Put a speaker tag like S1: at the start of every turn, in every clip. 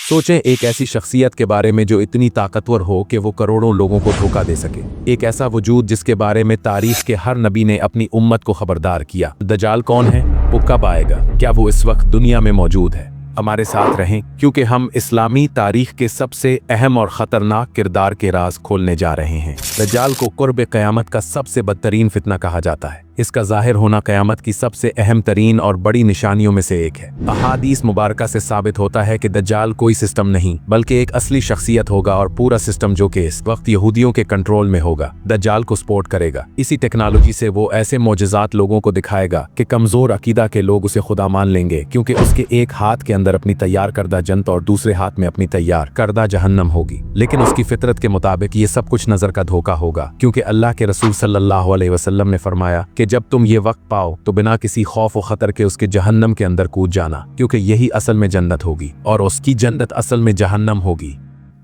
S1: सोचें एक ऐसी शख्सियत के बारे में जो इतनी ताकतवर हो कि वो करोड़ों लोगों को धोखा दे सके। एक ऐसा वजूद जिसके बारे में तारीख के हर नबी ने अपनी उम्मत को खबरदार किया। दज्जाल कौन है, वो कब आएगा, क्या वो इस वक्त दुनिया में मौजूद है? हमारे साथ रहें क्योंकि हम इस्लामी तारीख के सबसे अहम और ख़तरनाक किरदार के राज खोलने जा रहे हैं। दज्जाल को कुर्ब क़यामत का सबसे बदतरीन फितना कहा जाता है। इसका ज़ाहिर होना क़यामत की सबसे अहम तरीन और बड़ी निशानियों में से एक है। अहादीस मुबारका से साबित होता है कि दज्जाल कोई सिस्टम नहीं बल्कि एक असली शख्सियत होगा और पूरा सिस्टम जो कि इस वक्त यहूदियों के कंट्रोल में होगा दज्जाल को सपोर्ट करेगा। इसी टेक्नोलॉजी से वो ऐसे मोजज़ात लोगों को दिखाएगा कि कमज़ोर अकीदा के लोग उसे खुदा मान लेंगे, क्योंकि उसके एक हाथ के अंदर अपनी तैयार करदा जन्नत और दूसरे हाथ में अपनी तैयार करदा जहन्नम होगी। लेकिन उसकी फितरत के मुताबिक ये सब कुछ नजर का धोखा होगा, क्योंकि अल्लाह के रसूल सल्लल्लाहु अलैहि वसल्लम ने फरमाया कि जब तुम ये वक्त पाओ तो बिना किसी खौफ व खतर के उसके जहन्नम के अंदर कूद जाना, क्योंकि यही असल में जन्नत होगी और उसकी जन्नत असल में जहन्नम होगी।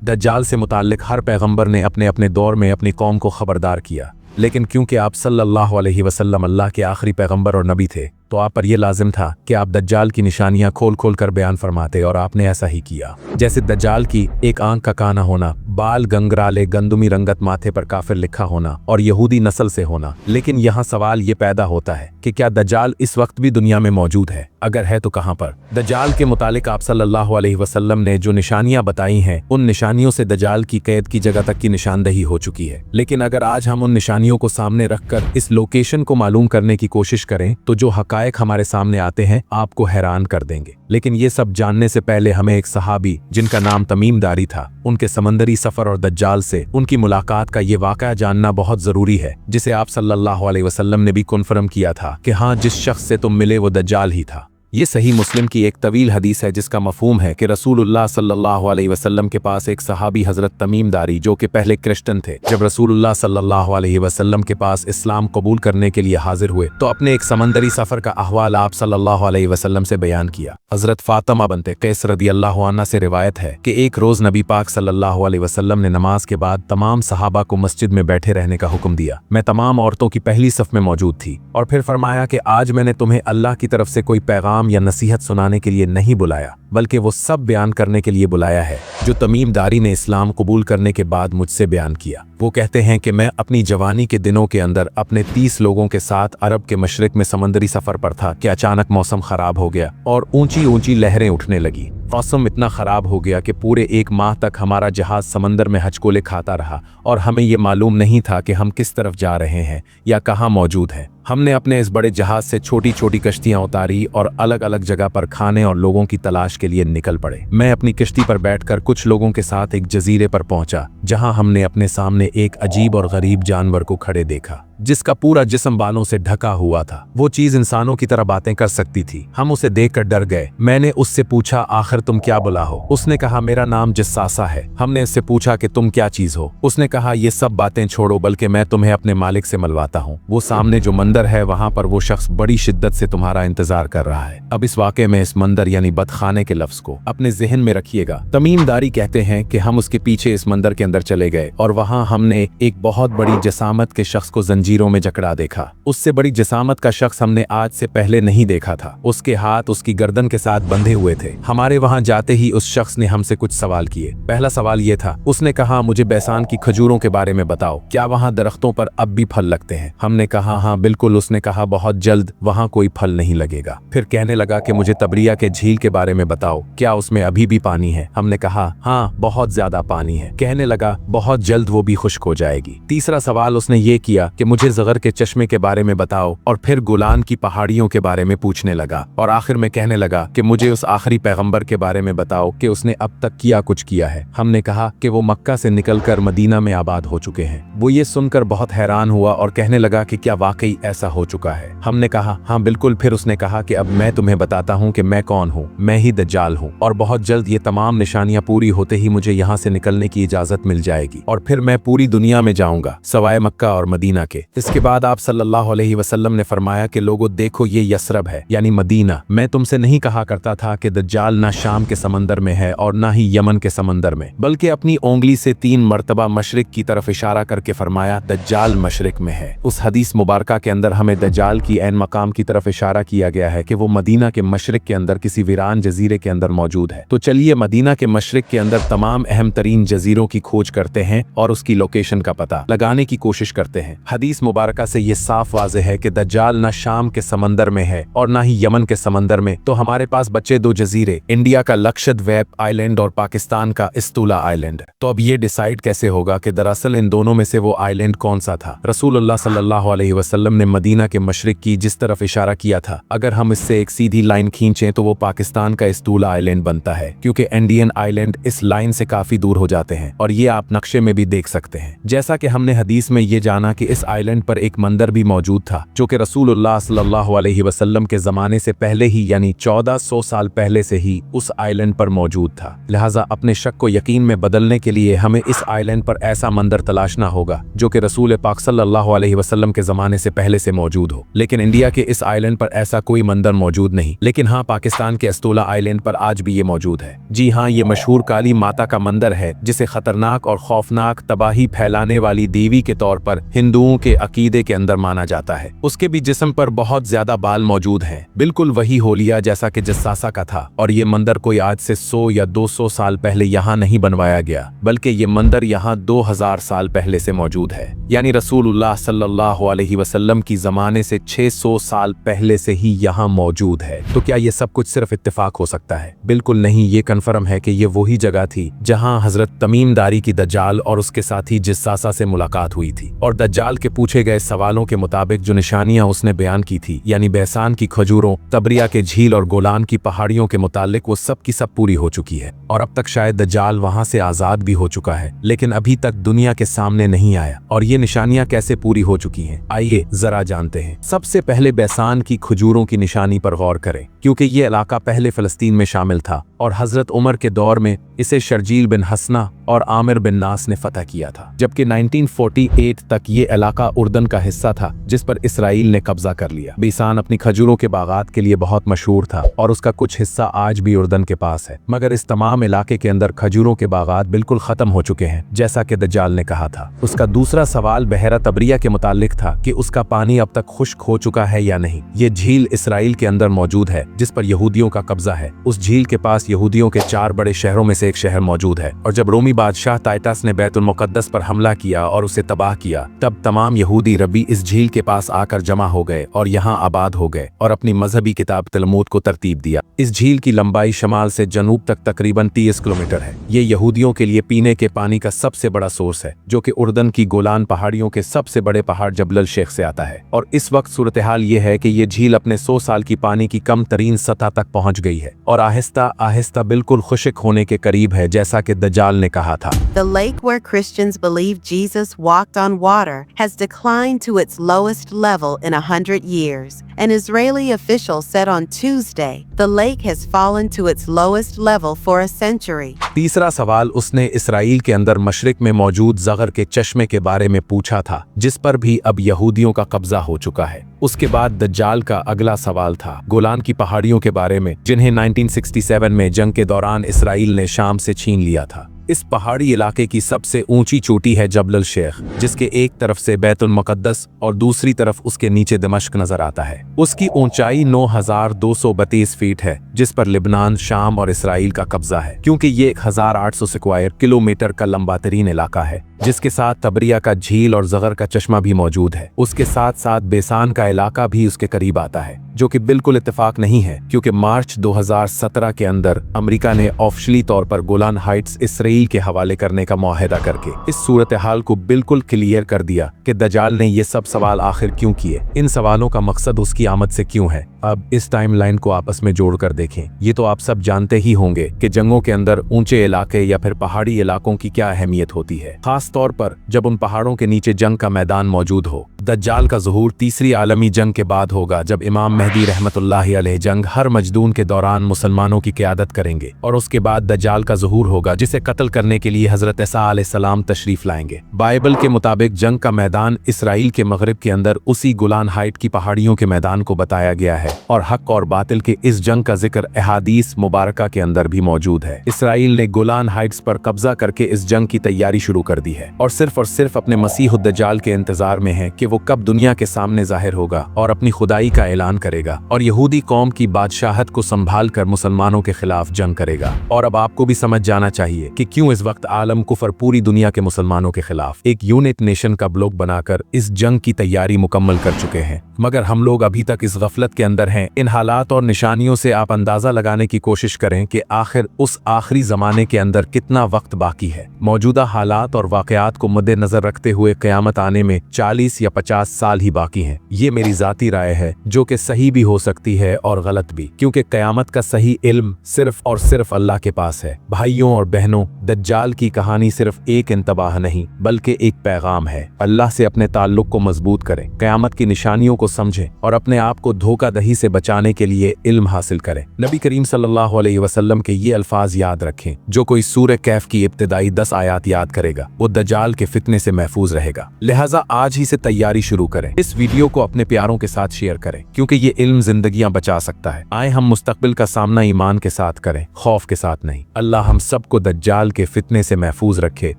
S1: दज्जाल से मुताल्लिक हर पैगंबर ने अपने अपने दौर में अपनी कौम को खबरदार किया, लेकिन क्योंकि आप सल्लल्लाहु अलैहि वसल्लम अल्लाह के आखिरी पैगंबर और नबी थे तो आप पर यह लाजिम था कि आप दज्जाल की निशानियां खोल खोल कर बयान फरमाते, और आपने ऐसा ही किया। जैसे दज्जाल की एक आंख का काना होना, बाल गंगराले गंदुमी रंगत माथे पर काफिर लिखा होना और यहूदी नस्ल से होना। लेकिन यहाँ सवाल ये पैदा होता है कि क्या दज्जाल इस वक्त भी दुनिया में मौजूद है? अगर है तो कहाँ पर? दज्जाल के मुतालिक आप सल्लल्लाहु अलैहि वसल्लम ने जो निशानियां बताई हैं, उन निशानियों से दज्जाल की कैद की जगह तक की निशानदही हो चुकी है। लेकिन अगर आज हम उन निशानियों को सामने रखकर इस लोकेशन को मालूम करने की कोशिश करें तो जो हकायक हमारे सामने आते हैं आपको हैरान कर देंगे। लेकिन ये सब जानने से पहले हमें एक सहाबी जिनका नाम तमीम दारी था, उनके समंदरी सफर और दज्जाल से उनकी मुलाकात का ये वाक़या जानना बहुत जरूरी है, जिसे आप सल्लल्लाहु अलैहि वसल्लम ने भी कन्फर्म किया था कि हाँ, जिस शख्स से तुम मिले वो दज्जाल ही था। ये सही मुस्लिम की एक तवील हदीस है जिसका मफहूम है कि रसूलुल्लाह सल्लल्लाहु अलैहि वसल्लम के पास एक सहाबी हजरत तमीम दारी, जो कि पहले क्रिश्चियन थे, जब रसूलुल्लाह सल्लल्लाहु अलैहि वसल्लम के पास इस्लाम कबूल करने के लिए हाजिर हुए तो अपने एक समंदरी सफर का अहवाल आप सल्लल्लाहु अलैहि वसल्लम से बयान किया। हजरत फातिमा बिन्त कैस रदियल्लाहु अन्हा से रिवायत है कि एक रोज नबी पाक सल्लल्लाहु अलैहि वसल्लम ने नमाज के बाद तमाम सहाबा को मस्जिद में बैठे रहने का हुक्म दिया। मैं तमाम औरतों की पहली सफ में मौजूद थी और फिर फरमाया कि आज मैंने तुम्हें अल्लाह की तरफ से कोई पैगाम या नसीहत सुनाने के लिए नहीं बुलाया, बल्कि वो सब बयान करने के लिए बुलाया है जो तमीम दारी ने इस्लाम कबूल करने के बाद मुझसे बयान किया। वो कहते हैं कि मैं अपनी जवानी के दिनों के अंदर अपने 30 लोगों के साथ अरब के मशरिक में समंदरी सफर पर था कि अचानक मौसम खराब हो गया और ऊंची ऊंची लहरें उठने लगी। मौसम इतना खराब हो गया कि पूरे 1 माह तक हमारा जहाज समंदर में हचकोले खाता रहा और हमें ये मालूम नहीं था कि हम किस तरफ जा रहे हैं या कहाँ मौजूद हैं। हमने अपने इस बड़े जहाज से छोटी छोटी कश्तियां उतारी और अलग अलग जगह पर खाने और लोगों की तलाश के लिए निकल पड़े। मैं अपनी किश्ती पर बैठकर कुछ लोगों के साथ एक जजीरे पर पहुंचा, जहां हमने अपने सामने एक अजीब और गरीब जानवर को खड़े देखा जिसका पूरा जिस्म बालों से ढका हुआ था। वो चीज इंसानों की तरह बातें कर सकती थी। हम उसे देखकर डर गए। मैंने उससे पूछा, आखिर तुम क्या बुला हो? उसने कहा, मेरा नाम जस्सासा है। हमने इससे पूछा कि तुम क्या चीज हो? उसने कहा, ये सब बातें छोड़ो, बल्कि मैं तुम्हें अपने मालिक से मिलवाता हूँ। वो सामने जो मंदिर है वहां पर वो शख्स बड़ी शिद्दत से तुम्हारा इंतजार कर रहा है। अब इस वाक़े में इस मंदिर यानी बदखाने के लफ्ज को अपने जहन में रखिएगा। तमीम दारी कहते हैं कि हम उसके पीछे इस मंदिर के अंदर चले गए और वहां हमने एक बहुत बड़ी जसामत के शख्स को जंजीरों में जकड़ा देखा। उससे बड़ी जसामत का शख्स हमने आज से पहले नहीं देखा था। उसके हाथ उसकी गर्दन के साथ बंधे हुए थे। हमारे वहां जाते ही उस शख्स ने हमसे कुछ सवाल किए। पहला सवाल ये था, उसने कहा, मुझे बैसान की खजूरों के बारे में बताओ, क्या वहां दरख्तों पर अब भी फल लगते हैं? हमने कहा, हाँ बिल्कुल। उसने कहा, बहुत जल्द वहां कोई फल नहीं लगेगा। फिर कहने लगा कि मुझे तबरिया के झील के बारे में बताओ, क्या उसमें अभी भी पानी है? हमने कहा, हाँ बहुत ज्यादा पानी है। कहने लगा, बहुत जल्द वो भी खुश्क हो जाएगी। तीसरा सवाल उसने ये किया कि मुझे ज़गर के चश्मे के बारे में बताओ, और फिर गोलान की पहाड़ियों के बारे में पूछने लगा और आखिर में कहने लगा कि मुझे उस आखिरी पैगंबर के बारे में बताओ कि उसने अब तक किया कुछ किया है। हमने कहा कि वो मक्का से निकलकर मदीना में आबाद हो चुके हैं। वो ये सुनकर बहुत हैरान हुआ और कहने लगा कि क्या वाकई ऐसा हो चुका है? हमने कहा, हाँ बिल्कुल। फिर उसने कहा कि अब मैं तुम्हें बताता हूँ कि मैं कौन हूँ। मैं ही दज्जाल हूँ और बहुत जल्द ये तमाम निशानियां पूरी होते ही मुझे यहाँ से निकलने की इजाजत मिल जाएगी और फिर मैं पूरी दुनिया में जाऊंगा सवाए मक्का और मदीना के। इसके बाद आप सल्लल्लाहु अलैहि वसल्लम ने फरमाया कि लोगों देखो, ये यसरब है यानी मदीना। मैं तुमसे नहीं कहा करता था कि दज्जाल ना शाम के समंदर में है और ना ही यमन के समंदर में, बल्कि अपनी उंगली से 3 मरतबा मशरिक की तरफ इशारा करके फरमाया, दज्जाल मशरिक में है। उस हदीस मुबारका के अंदर हमें दज्जाल की ऐन मकाम की तरफ इशारा किया गया है कि वो मदीना के मशरिक के अंदर किसी वीरान जजीरे के अंदर मौजूद है। तो चलिए मदीना के मशरिक के अंदर तमाम अहम तरीन जजीरों की खोज करते हैं और उसकी लोकेशन का पता लगाने की कोशिश करते हैं। हदीस मुबारका से ये साफ वाज़ेह है कि दज्जाल न शाम के समंदर में है और न ही यमन के समंदर में। तो हमारे पास बचे दो जजीरे, इंडिया का लक्षद्वीप आइलैंड और पाकिस्तान का इस्तूला आइलैंड। तो अब ये डिसाइड कैसे होगा कि दरअसल इन दोनों में से वो आइलैंड कौन सा था। रसूलुल्लाह सल्लल्लाहु अलैहि वसल्लम ने मदीना के मशरिक की जिस तरफ इशारा किया था, अगर हम इससे एक सीधी लाइन खींचें तो वो पाकिस्तान का इस्तूला आइलैंड बनता है, क्योंकि इंडियन आइलैंड इस लाइन से काफी दूर हो जाते हैं और ये आप नक्शे में भी देख सकते हैं। जैसा कि हमने हदीस में ये जाना कि इस आइलैंड पर एक मंदिर भी मौजूद था जो कि रसूलुल्लाह सल्लल्लाहु अलैहि वसल्लम के जमाने से पहले ही यानी 1400 साल पहले से ही उस आइलैंड पर मौजूद था। लिहाजा अपने शक को यकीन में बदलने के लिए हमें इस आइलैंड पर ऐसा मंदिर तलाशना होगा जो कि रसूल पाक सल्लल्लाहु अलैहि वसल्लम के जमाने से पहले से मौजूद हो। लेकिन इंडिया के इस आइलैंड पर ऐसा कोई मंदिर मौजूद नहीं, लेकिन हाँ पाकिस्तान के इस्तूला आइलैंड पर आज भी ये मौजूद है। जी हाँ, ये मशहूर काली माता का मंदिर है जिसे खतरनाक और खौफनाक तबाही फैलाने वाली देवी के तौर पर हिंदुओं के अकीदे के अंदर माना जाता है। उसके भी जिस्म पर बहुत ज्यादा बाल मौजूद हैं, बिल्कुल वही होलिया जैसा कि जस्सासा का था। और ये मंदिर कोई आज से 100 या 200 साल पहले यहाँ नहीं बनवाया गया, बल्कि ये मंदिर यहाँ 2000 साल पहले से मौजूद है, यानी रसूलुल्लाह सल्लल्लाहु अलैहि वसल्लम की जमाने से 600 साल पहले से ही यहाँ मौजूद है। तो क्या ये सब कुछ सिर्फ इत्तेफाक हो सकता है? बिल्कुल नहीं, ये कन्फर्म है कि ये वही जगह थी जहाँ हजरत तमीम दारी की दज्जाल और उसके साथी जस्सासा से मुलाकात हुई थी। और दज्जाल के पूछे गए सवालों के मुताबिक जो निशानियां उसने बयान की थी, यानी बेहसान की खजूरों, तबरिया के झील और गोलान की पहाड़ियों के मुतालिक, वो सब की सब पूरी हो चुकी है। और अब तक शायद दज्जाल वहां से आजाद भी हो चुका है, लेकिन अभी तक दुनिया के सामने नहीं आया। और ये निशानियां कैसे पूरी हो चुकी हैं, आइए जरा जानते हैं। सबसे पहले बेहसान की खजूरों की निशानी पर गौर करें, क्योंकि ये इलाका पहले फलस्तीन में शामिल था और हजरत उमर के दौर में इसे शर्जील बिन हसना और आमिर बिन नास ने फतह किया था, जबकि 1948 तक ये इलाका उर्दन का हिस्सा था जिस पर इसराइल ने कब्जा कर लिया। बेहसान अपनी खजूरों के बागात के लिए बहुत मशहूर था और उसका कुछ हिस्सा आज भी उर्दन के पास है, मगर इस तमाम इलाके के अंदर खजूरों के बागात बिल्कुल खत्म हो चुके हैं, जैसा कि दज्जाल ने कहा था। उसका दूसरा सवाल बहरा तबरिया के मुतालिक था कि उसका पानी अब तक खुश्क हो चुका है या नहीं। ये झील इसराइल के अंदर मौजूद है जिस पर यहूदियों का कब्जा है। उस झील के पास यहूदियों के 4 बड़े शहरों में से एक शहर मौजूद है, और जब रोमी बादशाह टाइटस ने बैतुल मुकद्दस पर हमला किया और उसे तबाह किया, तब तमाम यहूदी रबी इस झील के पास आकर जमा हो गए और यहाँ आबाद हो गए और अपनी मजहबी किताब तलमूद को तरतीब दिया। इस झील की लंबाई शमाल से जनूब तक तकरीबन 30 किलोमीटर है। ये यहूदियों के लिए पीने के पानी का सबसे बड़ा सोर्स है, जो कि उर्दन की गोलान पहाड़ियों के सबसे बड़े पहाड़ जबल शेख से आता है। और इस वक्त सूरत हाल ये है कि ये झील अपने 100 साल की पानी की कम तरीन सतह तक पहुंच गई है और आहिस्ता आहिस्ता बिल्कुल खुश्क होने के करीब है, जैसा कि दज्जाल ने कहा था।
S2: The lake where Christians believe Jesus walked on water has declined to its lowest level in 100 years. An Israeli official said on Tuesday, the lake has fallen to its lowest level for a century.
S1: तीसरा सवाल उसने Israel के अंदर मशरिक में मौजूद ज़गर के चश्मे के बारे में पूछा था, जिस पर भी अब यहूदियों का कब्जा हो चुका है। उसके बाद दज्जाल का अगला सवाल था गोलान की पहाड़ियों के बारे में, जिन्हें 1967 में जंग के दौरान इसराइल ने शाम से छीन लिया था। इस पहाड़ी इलाके की सबसे ऊंची चोटी है जबल शेख, जिसके एक तरफ से बैतुल मुकद्दस और दूसरी तरफ उसके नीचे दमिश्क नजर आता है। उसकी ऊंचाई 9232 फीट है, जिस पर लिबनान, शाम और इसराइल का कब्जा है, क्योंकि ये 1800 स्क्वायर किलोमीटर का लंबा तरीन इलाका है, जिसके साथ तबरिया का झील और ज़गर का चश्मा भी मौजूद है। उसके साथ साथ बेहसान का इलाका भी उसके करीब आता है, जो कि बिल्कुल इत्तेफाक नहीं है, क्योंकि मार्च 2017 के अंदर अमेरिका ने ऑफिशियली तौर पर गोलान हाइट्स इसराइल के हवाले करने का मुआहदा करके इस सूरत हाल को बिल्कुल क्लियर कर दिया कि दज्जाल ने ये सब सवाल आखिर क्यों किए, इन सवालों का मकसद उसकी आमद से क्यों है। अब इस टाइमलाइन को आपस में जोड़कर देखें। ये तो आप सब जानते ही होंगे कि जंगों के अंदर ऊंचे इलाके या फिर पहाड़ी इलाकों की क्या अहमियत होती है, खास तौर पर जब उन पहाड़ों के नीचे जंग का मैदान मौजूद हो। दज्जाल का ज़ुहूर तीसरी आलमी जंग के बाद होगा, जब इमाम मेहदी रहमतुल्लाहि अलैह जंग हर मजदून के दौरान मुसलमानों की क़यादत करेंगे, और उसके बाद दज्जाल का ज़ुहूर होगा, जिसे कत्ल करने के लिए हजरत ईसा अलैहिस्सलाम तशरीफ लाएंगे। बाइबल के मुताबिक जंग का मैदान इसराइल के मगरिब के अंदर उसी गोलान हाइट की पहाड़ियों के मैदान को बताया गया है, और हक और बातिल के इस जंग का जिक्र अहादीस मुबारका के अंदर भी मौजूद है। इसराइल ने गोलान हाइट्स पर कब्जा करके इस जंग की तैयारी शुरू कर दी है। है और सिर्फ अपने मसीह दज्जाल के इंतजार में है कि वो कब दुनिया के सामने जाहिर होगा और अपनी खुदाई का ऐलान करेगा और यहूदी कौम की बादशाहत को संभाल कर मुसलमानों के खिलाफ जंग करेगा। और अब आपको भी समझ जाना चाहिए कि क्यों इस वक्त आलम कुफर पूरी दुनिया के मुसलमानों के खिलाफ एक यूनिट नेशन का ब्लॉग बनाकर इस जंग की तैयारी मुकम्मल कर चुके हैं, मगर हम लोग अभी तक इस गफलत के अंदर हैं। इन हालात और निशानियों से आप अंदाजा लगाने की कोशिश करें कि आखिर उस आखिरी जमाने के अंदर कितना वक्त बाकी है। मौजूदा हालात और वाकयात को मद्देनजर रखते हुए क़यामत आने में 40 या 50 साल ही बाकी हैं। ये मेरी जाती राय है जो कि सही भी हो सकती है और गलत भी, क्योंकि क़यामत का सही इल्म सिर्फ और सिर्फ अल्लाह के पास है। भाइयों और बहनों, दज्जाल की कहानी सिर्फ एक इंतबाह नहीं बल्कि एक पैगाम है। अल्लाह से अपने ताल्लुक को मजबूत करें, क़यामत की निशानियों को समझें और अपने आप को धोखाधड़ी से बचाने के लिए इल्म हासिल करें। नबी करीम सल्लल्लाहु अलैहि वसल्लम के ये अल्फाज याद रखें, जो कोई सूरह कैफ की इब्तिदाई 10 आयात याद करेगा वो दज्जाल के फितने से महफूज रहेगा। लिहाजा आज ही से तैयारी शुरू करें। इस वीडियो को अपने प्यारों के साथ शेयर करें, क्योंकि ये इल्म जिंदगियां बचा सकता है। आए हम मुस्तकबिल का सामना ईमान के साथ करें, खौफ के साथ नहीं। अल्लाह हम सबको दज्जाल के फितने से महफूज रखे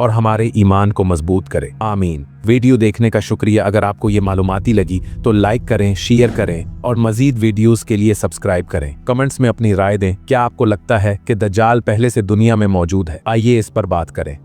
S1: और हमारे ईमान को मजबूत करे, आमीन। वीडियो देखने का शुक्रिया। अगर आपको ये मालूमाती लगी तो लाइक करें, शेयर करें और मजीद वीडियोस के लिए सब्सक्राइब करें। कमेंट्स में अपनी राय दें, क्या आपको लगता है कि दज्जाल पहले से दुनिया में मौजूद है? आइए इस पर बात करें।